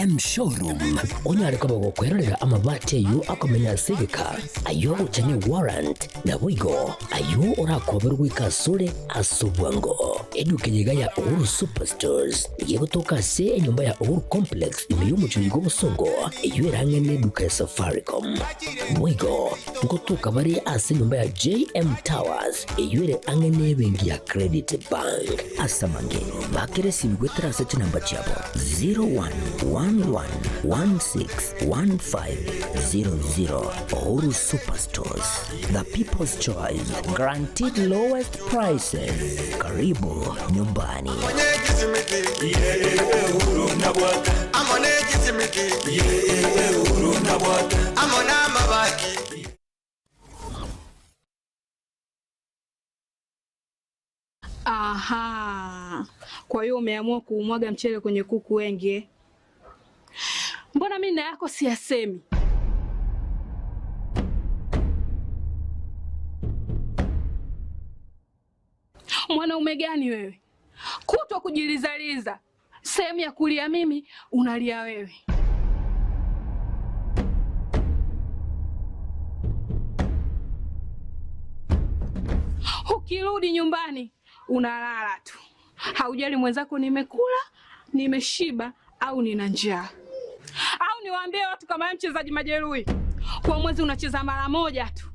Showroom onyaliko bagokwerera amabate yu akomenya sigika ayo uchanye warrant na wigo ayo orakoberwa ikasure asubwango edukejega ya Uhuru Superstores yegotoka se enyumba ya Uhuru Complex imeyumucho busongo iyo erange neduka ya Safaricom wigo ngotoka bari ase nyumba ya JM Towers iyo ere ange nebengi ya Credit Bank asamange bakeresi bigwetera se namba cyabo 0111161500 Uhuru Superstores, the people's choice, guaranteed lowest prices. Karibu nyumbani. Aha, kwa hiyo umeamua kuumwaga mchele kwenye kuku wengi. Mbona mimi na yako siyasemi? Mwanaume gani wewe? Kutwa kujilizaliza. Sehemu ya kulia mimi, unalia wewe. Ukirudi nyumbani, unalala tu. Haujali mwenzako nimekula, nimeshiba au nina njaa. Au niwaambie watu kama mchezaji majeruhi, kwa mwezi unacheza mara moja tu.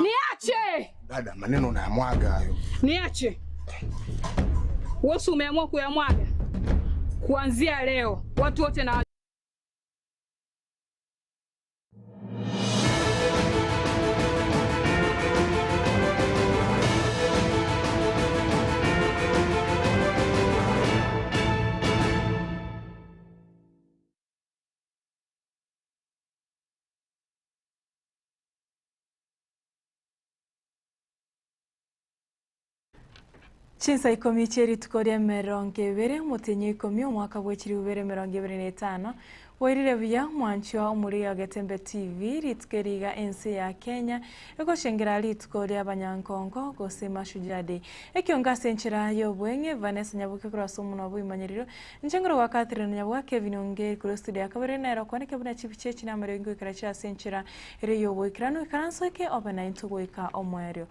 Niache! Dada, maneno unayamwaga hayo. Niache. Wewe umeamua kuyamwaga. Kuanzia leo, watu wote na Chinsa Ikomi cheri tukoria meronge bere mutenye Ikomi omwaka bwechiri bere meronge bere netano wairire vya mwancho muri ya Getembe TV ritkeriga ense ya Kenya ekoshengera ritkoria abanyankongo gose mashujade Ekeonga senchira yo bwenge Vanessa Nyaboga kuraso muno bwimanyiriro njengero wa Catherine Nyaboga Kevin Onge kuri studio akabere na rakwanike buna chipichechi na marengo ikaracha senchira ere yo bwikirano ikaransoke obana intugoika omwerio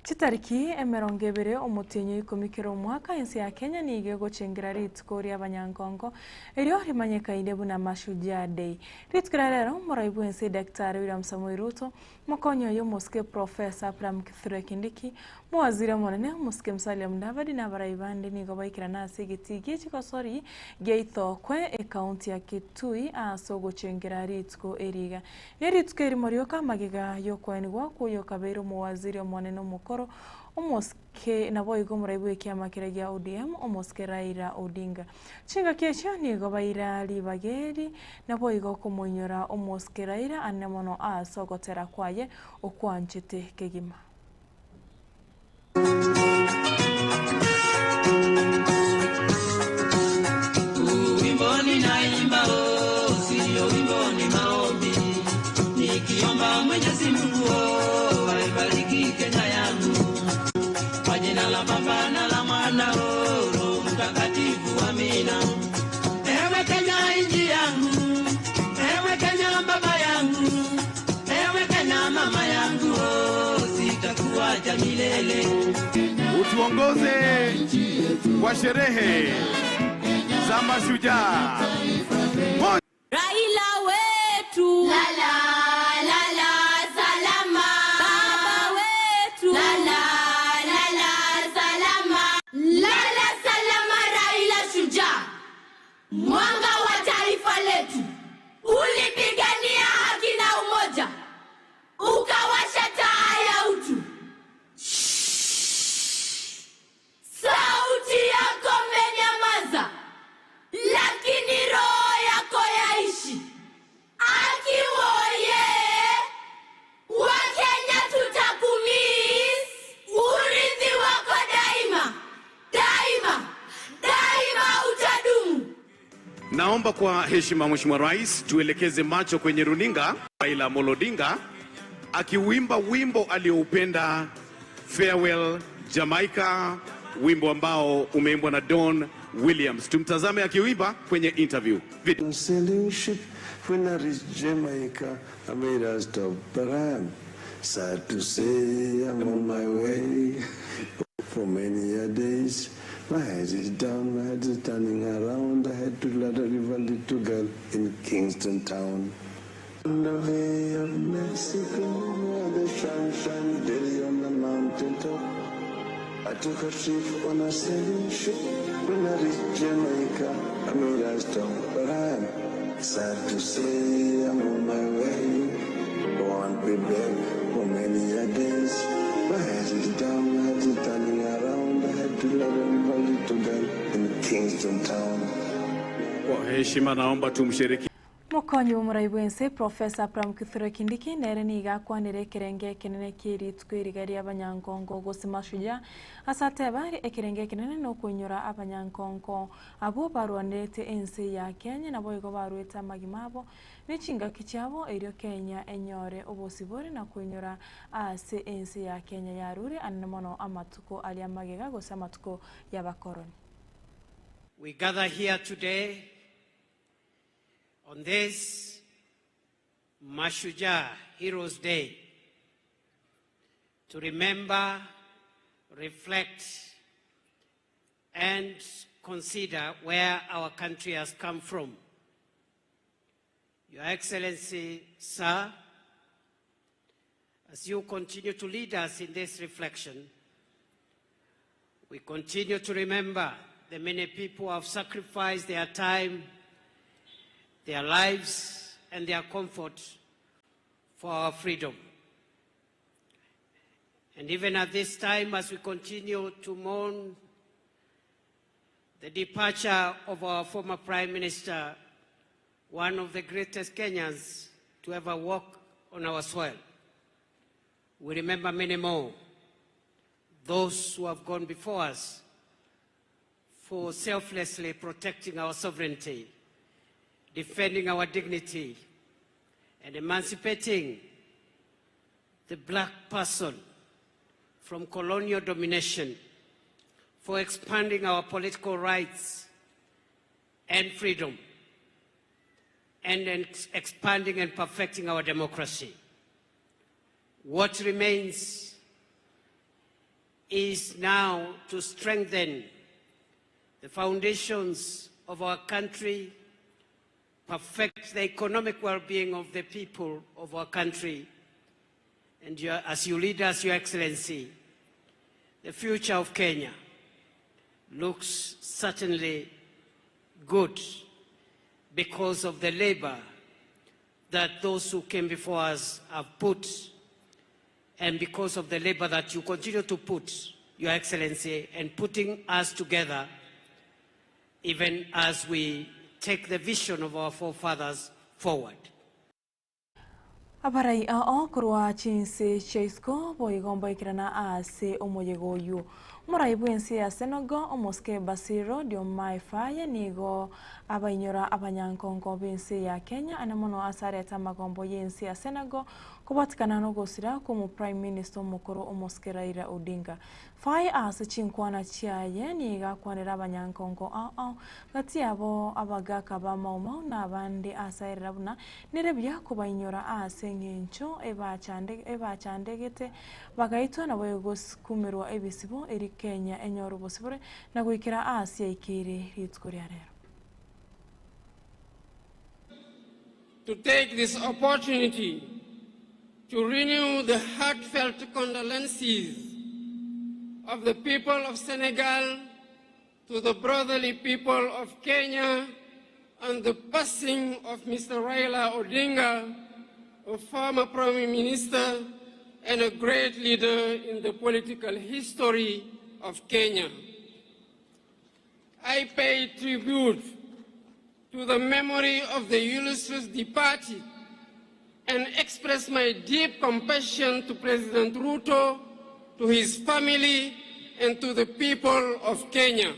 Chitariki emerongebere omutenyo ikomikero mwaka ensi ya Kenya nige gochengera ritkoria abanyankongo erio rimanyeka ine buna mashujaa day ritkira rero moraibu ensi Daktari William Samoei Ruto makonyo yo moske Professor Pram Kithure Kindiki mwaziri monene moske Musalia Mudavadi na baraibande nigo baikira na sigitigi chikosori geithokwe e county ya Kitui aso gochengera ritko eriga ritko morioka magiga yo kwenigwa kuyo kabero mwaziri monene mukoro omoske nabo igomuraibu ekiama kiregia ODM omoske Raila Odinga chinga kesho nigo baira libageri nabo igokomonyora omoske Raila anemono asogotera kwaye okwanchete kegima Wimboni naimba siyo wimboni maombi nikiomba Mwenyezi Mungu aibariki Kenya yangu kwa jina la Baba na la Mwana Roho Mtakatifu amina. Ewe Kenya nchi yangu, ewe Kenya baba yangu, ewe Kenya mama yangu, sitakuacha milele. Utuongoze kwa sherehe za mashujaa. Raila wetu lala lala salama, baba wetu lala lala salama, lala salama Raila shujaa, mwanga wa taifa letu, ulipigania haki na umoja, ukawasha taa ya utu. Sauti yako menyamaza, lakini roho yako yaishi. Akiwoye Wakenya tutakumiss, urithi wako daima, daima, daima utadumu. Naomba kwa heshima Mheshimiwa Rais tuelekeze macho kwenye runinga Raila Odinga akiwimba wimbo alioupenda Farewell Jamaica, wimbo ambao umeimbwa na Don Williams. Tumtazame akiwimba kwenye interview video. Sailing ship, when I reached Jamaica, I made a stop, but I am sad to say I'm on my way. For many days, my head is down, my head is turning around. I had to let a river little girl in Kingston town. On the way of Mexico, where the sun shines daily on the mountain top, I took a trip on a sailing ship. When I reached Jamaica, I made a stop, but I'm sad to say I'm on my way. Won't be back for many days. My head is down, my head is turning around. I had to let a little girl in Kingston town. Kwa heshima naomba tumshiriki Mukonyi w'umurayibwense Professor Pram Kithure Kindiki nere niga kwanire kirenge kinene kiri twirigari abanyankongo gosimashuja asate bari ekirenge kinene no kunyura abanyankongo abo barwanete ense ya Kenya nabo igo barweta magimabo n'ichinga kicyabo eryo Kenya enyore obosibore na kunyura ase ense ya Kenya yarure annemono amatuko ali amagega gosa amatuko y'abakoroni. We gather here today on this Mashujaa Heroes Day to remember, reflect, and consider where our country has come from. Your Excellency, Sir, as you continue to lead us in this reflection, we continue to remember the many people who have sacrificed their time, their lives, and their comfort for our freedom. And even at this time, as we continue to mourn the departure of our former Prime Minister, one of the greatest Kenyans to ever walk on our soil, we remember many more, those who have gone before us for selflessly protecting our sovereignty, defending our dignity, and emancipating the black person from colonial domination, for expanding our political rights and freedom, and expanding and perfecting our democracy. What remains is now to strengthen the foundations of our country, perfect the economic well-being of the people of our country, and as you lead us, Your Excellency, the future of Kenya looks certainly good because of the labor that those who came before us have put, and because of the labor that you continue to put, Your Excellency, and putting us together, even as we take the vision of our forefathers forward. Abarai a kurwa Chinsa Chaisko boigomba ikirana ase omojego yu muraibu ensi ya Senegal omoske basiro dio maifaye nigo abainyora abanyankongo bensi ya Kenya anamono asareta magombo yensi ya Senegal kubatikana no gosira como Prime Minister mukuru omoske Raila Odinga faye ase chinkwana chiaye niga kwanira abanyankongo gati abo abagaka ba maumau na abandi asairabuna nirebya kubainyora ase ngencho eba chandegete bagaitwa na wegos kumirwa ebisibo eri Kenya enyoro bosibore na guikira Asia ikiri ritskoria rero. To take this opportunity to renew the heartfelt condolences of the people of Senegal to the brotherly people of Kenya and the passing of Mr. Raila Odinga, a former Prime Minister and a great leader in the political history of Kenya. I pay tribute to the memory of the illustrious departed and express my deep compassion to President Ruto, to his family, and to the people of Kenya.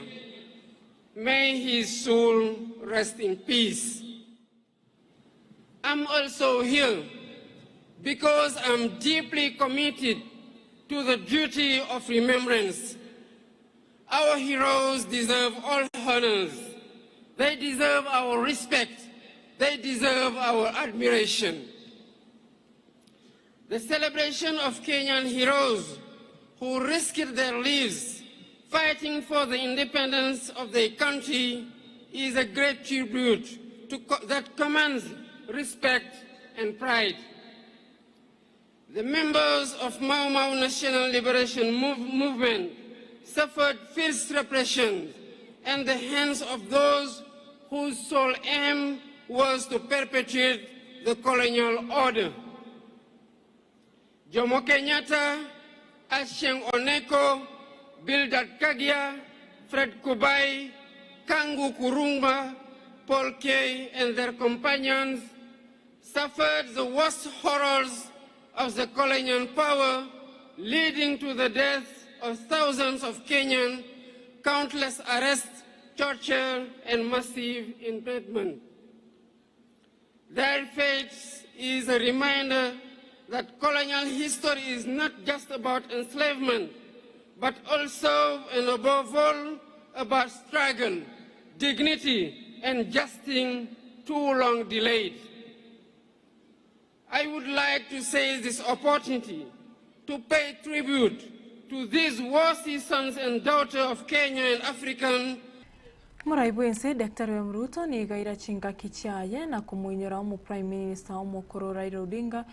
May his soul rest in peace. I'm also here because I'm deeply committed to the duty of remembrance. Our heroes deserve all honors. They deserve our respect. They deserve our admiration. The celebration of Kenyan heroes who risked their lives fighting for the independence of their country is a great tribute that commands respect and pride. The members of Mau Mau National Liberation Movement suffered fierce repression at the hands of those whose sole aim was to perpetuate the colonial order. Jomo Kenyatta, Achieng Oneko, Bildad Kagia, Fred Kubai, Kangu Kurumba, Paul Kay, and their companions suffered the worst horrors of the colonial power, leading to the death of thousands of Kenyans, countless arrests, torture, and massive imprisonment. Their fate is a reminder that colonial history is not just about enslavement, but also and above all about struggle, dignity, and justice too long delayed. I would like to seize this opportunity to pay tribute to these worthy sons and daughters of Kenya and African. Muraibuense Daktari William Ruto ni gaira chinga kichaye na kumuinyora mu Prime Minister Omukuru Raila Odinga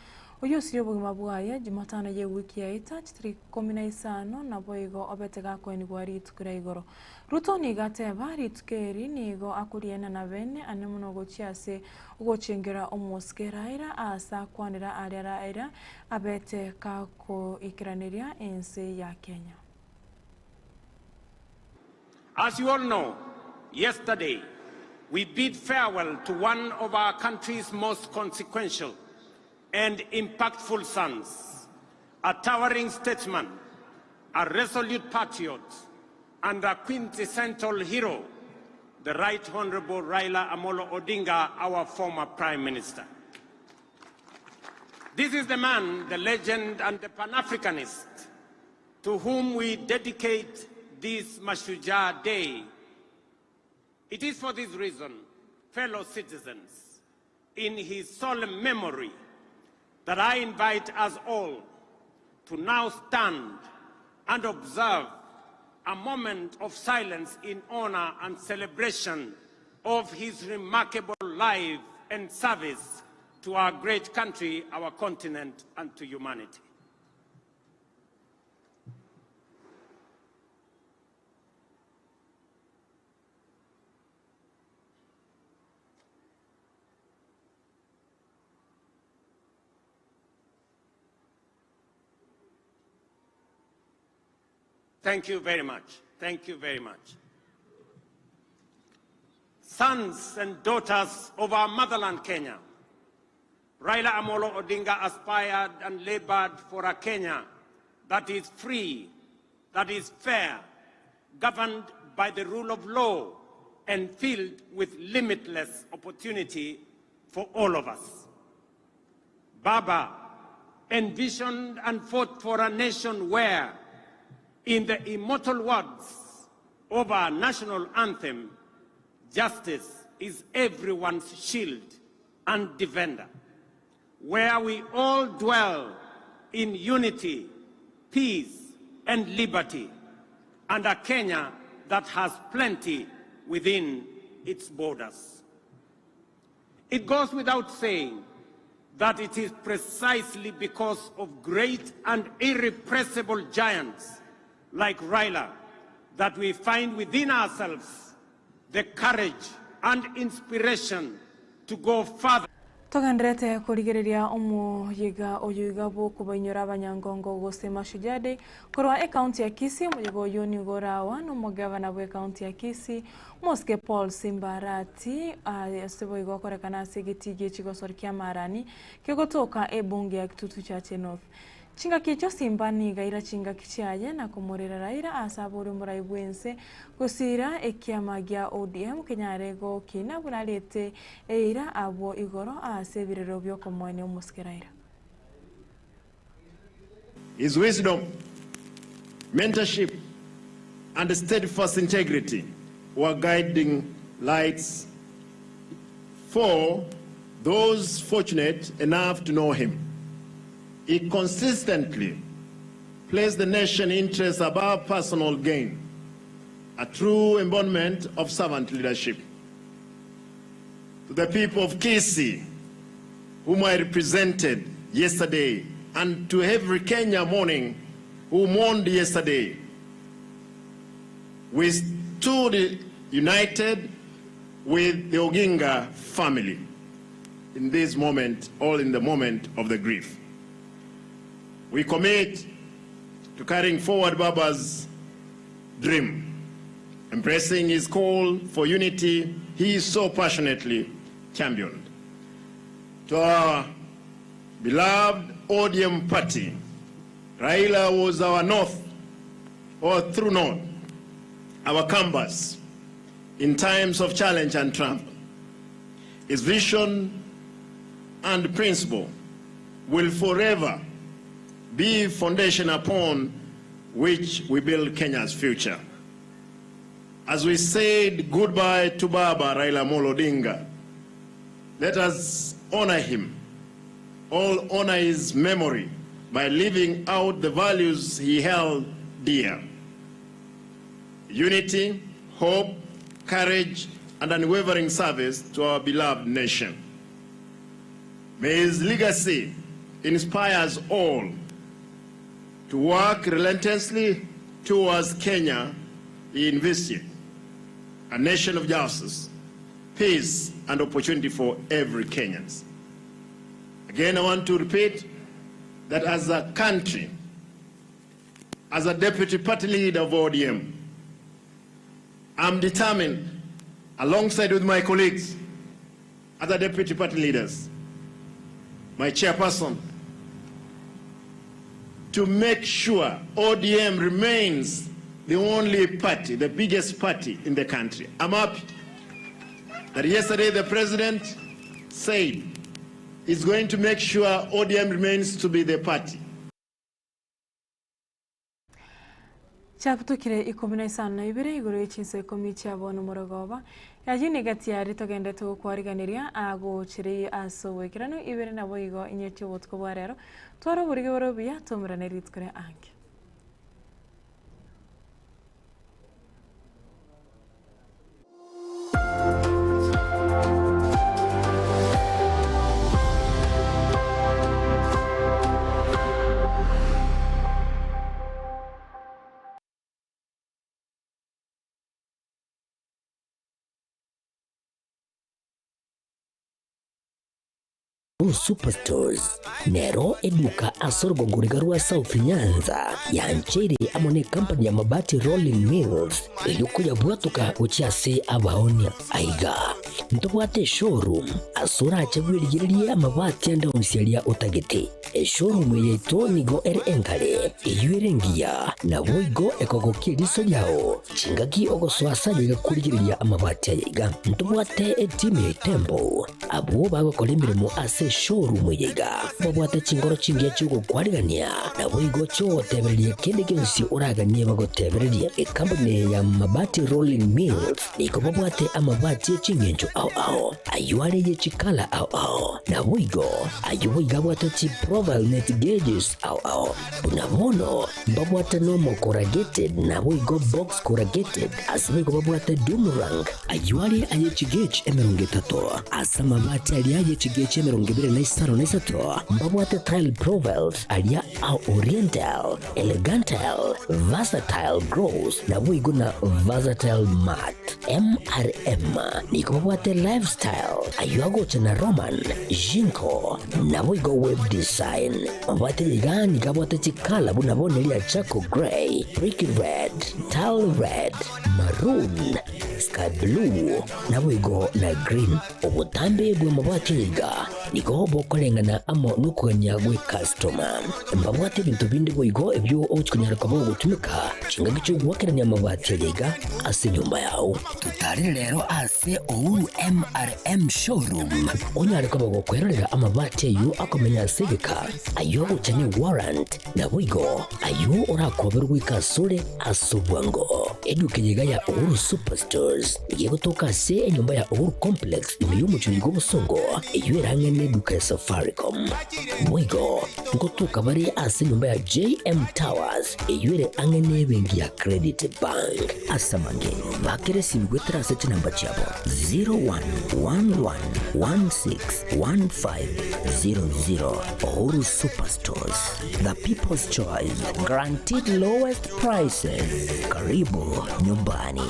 uyu siyo bugima bwaye Jumatano ye wiki ya ita chitiri 15 na boigo obetega ko ni gwari tukira igoro. Ruto ni gateba ritukeri nigo akuriena na bene anemuno gochiase ugochengera omuskeraira asa kwanira ariara abete kako ikiraniria ense ya Kenya. As you all know, yesterday, we bid farewell to one of our country's most consequential and impactful sons, a towering statesman, a resolute patriot, and a quintessential hero, the Right Honorable Raila Amolo Odinga, our former Prime Minister. This is the man, the legend, and the Pan-Africanist to whom we dedicate this Mashujaa Day. It is for this reason, fellow citizens, in his solemn memory, that I invite us all to now stand and observe a moment of silence in honor and celebration of his remarkable life and service to our great country, our continent, and to humanity. Thank you very much. Thank you very much. Sons and daughters of our motherland, Kenya, Raila Amolo Odinga aspired and labored for a Kenya that is free, that is fair, governed by the rule of law, and filled with limitless opportunity for all of us. Baba envisioned and fought for a nation where, in the immortal words of our national anthem, justice is everyone's shield and defender, where we all dwell in unity, peace, and liberty, and a Kenya that has plenty within its borders. It goes without saying that it is precisely because of great and irrepressible giants like Raila that we find within ourselves the courage and inspiration to go further. Togandrete kurigereria omuyiga oyuga bo kubanyura abanyangongo gose Mashujaa korwa county ya Kisii muyigo yoni gorawa no mugavana bwe county ya Kisii Moske Paul Simbarati asebo igo korekana segitige chigosor kya marani kegotoka ebunge ya Kitutu Chache North. Chinga kicho Simbani gaira chinga kichaye na kumurira Raila asaburi muraibuense gusira Ekeonga gya ODM kenyarego kina bunalete eira abo igoro asebirero byo komone umuske Raila. His wisdom, mentorship, and steadfast integrity were guiding lights for those fortunate enough to know him. He consistently placed the nation's interests above personal gain, a true embodiment of servant leadership. To the people of Kisii, whom I represented yesterday, and to every Kenya mourning who mourned yesterday, we stood united with the Oginga family in this moment, all in the moment of the grief. We commit to carrying forward Baba's dream, embracing his call for unity he so passionately championed. To our beloved ODM party, Raila was our north, or true north, our compass in times of challenge and triumph. His vision and principle will forever be foundation upon which we build Kenya's future. As we said goodbye to Baba Raila Amolo Odinga, let us honor him, all honor his memory by living out the values he held dear: unity, hope, courage, and unwavering service to our beloved nation. May his legacy inspire us all to work relentlessly towards Kenya he envisioned, a nation of justice, peace, and opportunity for every Kenyan. Again, I want to repeat that as a country, as a deputy party leader of ODM, I'm determined, alongside with my colleagues, other deputy party leaders, my chairperson, to make sure ODM remains the only party, the biggest party in the country. I'm happy that yesterday the president said he's going to make sure ODM remains to be the party. Chaputukire Ikomi na isano ibere iguru Chinsa Ikomi chabonu morogoba yajini gatiari togende to kwariganiria ago chiri aso wekirano ibere nabo igo inyeti wotko bwarero twaro burige borobia tomurane ritkore anke. Superstores Nero eduka asorgo ngurigarua South Nyanza ya nchiri amone kampani ya mabati Rolling Mills yuko ya buatuka uchiase abaonia aiga ntobwate showroom asura achagwirigirie amabati anda unsialia utagete showroom yeto nigo engale yurengia na boigo ekogokie liso yao chingaki ogoswasa yiga kurigiriria amabati aiga ntobwate team tempo abo bago kolimirimu ase showroom yiga babwate chingoro chingia chugo kwarigania na boigo cho tebererie kende kensi uraganie bago tebererie company ya mabati Rolling Mills niko babwate amabati chingenjo au ayuare ye chikala au na boigo ayuiga bwate chi profile net gauges au unamono babwate no corrugated na boigo box corrugated asbigo babwate Dumerang ayuare aye chigage emerungetato asama mabati alia ye chigage emerungebire na isaro na isato babwate tile profiles alia au oriental elegantal versatile gross na boigo na versatile mat MRM niko babwate lifestyle ayuago chana Roman Jinko na boigo web design babwate ligani kabwate chikala buna bonelia chako gray brick red tile red maroon sky blue na boigo na green obutambe bwe mabwate liga nigo bokorengana amo nukuganya gwe customer mbabwate bintu bindi boigo ebyo ochikunyaraka bo gutumika chinga gicho gwakeranya amabati yega ase nyumba yawo tutari rero ase Ouru MRM showroom onyareka bogo kwerera amabati yu akomenya segeka ayo uchane warrant na boigo ayo orakoberwa ikasure asubwango eduke yega ya Ouru Superstores igiye gutoka se enyumba ya Ouru Complex imiyo mucuri go busongo iyo erange neduka ya Safaricom boigo ngotuka bari ase nyumba ya JM Towers iyo ere ange nebengi ya Credit Bank asamange bakeresi bigwetera se namba cyabo 0111161500 Ouru Superstores, the people's choice, guaranteed lowest prices. Karibu nyumbani.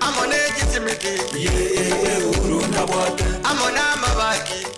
I'm on